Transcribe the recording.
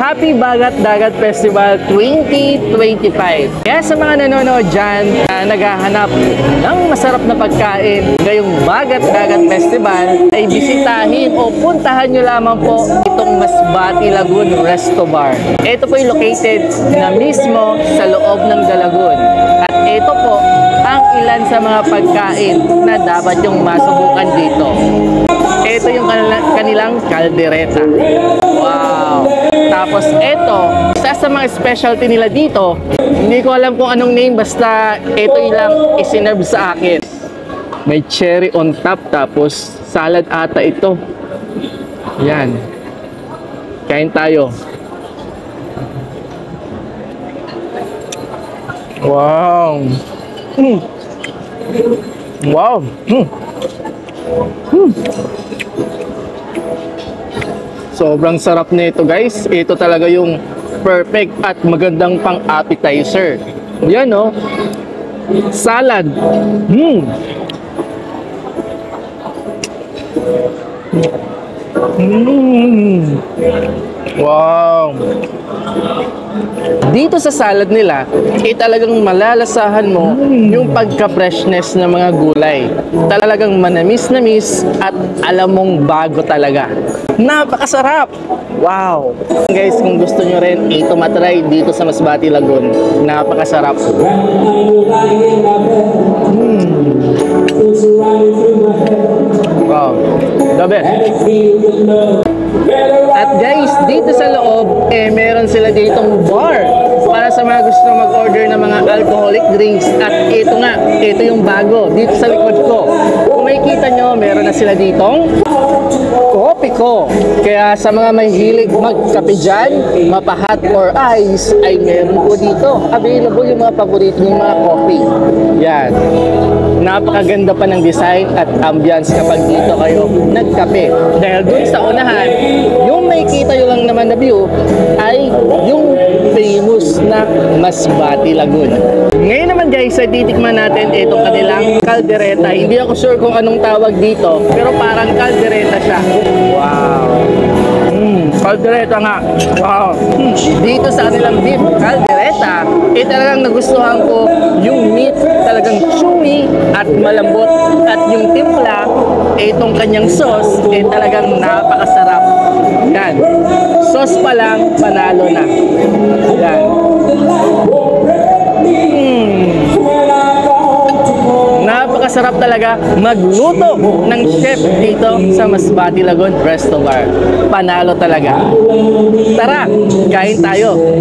Happy Bagat Dagat Festival 2025. Kaya sa mga nanonood dyan na naghahanap ng masarap na pagkain ngayong Bagat Dagat Festival, ay bisitahin o puntahan nyo lamang po itong Masbate Lagoon Resto Bar. Ito po yung located na mismo sa loob ng Dalagoon. At ito po ang ilan sa mga pagkain na dapat yung masubukan dito. Ito yung kanilang kaldereta. Wow! Tapos ito, isa sa mga specialty nila dito, hindi ko alam kung anong name, basta ito lang isinerve sa akin. May cherry on top, tapos salad ata ito. Yan. Kain tayo. Wow! Wow! Sobrang sarap nito, guys. Ito talaga yung perfect at magandang pang-appetizer. Yan, oh. Salad. Wow. Dito sa salad nila, talagang malalasahan mo yung pagka-freshness ng mga gulay. Talagang manamis-namis at alam mong bago talaga. Napakasarap! Wow! Guys, kung gusto nyo rin ito matry dito sa Masbate Lagoon, napakasarap. Wow! The best! At guys, dito sa loob, meron sila ditong bar para sa mga gusto mag-order ng mga alcoholic drinks. At ito nga, ito yung bago dito sa likod ko. Kung makikita nyo, meron na sila ditong Kopiko. Kaya sa mga mahilig magkape dyan, mapahat or ice, ay meron po dito. Available yung mga paborito ng mga coffee. Yan. Napakaganda pa ng design at ambience kapag dito kayo nagkape. Dahil dun sa unahan, yung makikita nyo lang naman na view ay yung famous na Masbate Lagoon. Ngayon naman guys, ay titikman natin itong kanilang kaldereta. Hindi ako sure kung anong tawag dito, pero parang kaldereta siya. Wow! Kaldereta nga. Wow! Dito sa kanilang beef kaldereta, talagang nagustuhan ko yung meat, talagang chewy at malambot. At yung timpla, itong kanyang sauce, talagang napakasarap. Yan. Sauce pa lang, panalo na. Yan. Napakasarap talaga magluto ng chef dito sa Masbate Lagoon Resto Bar. Panalo talaga. Tara, kain tayo.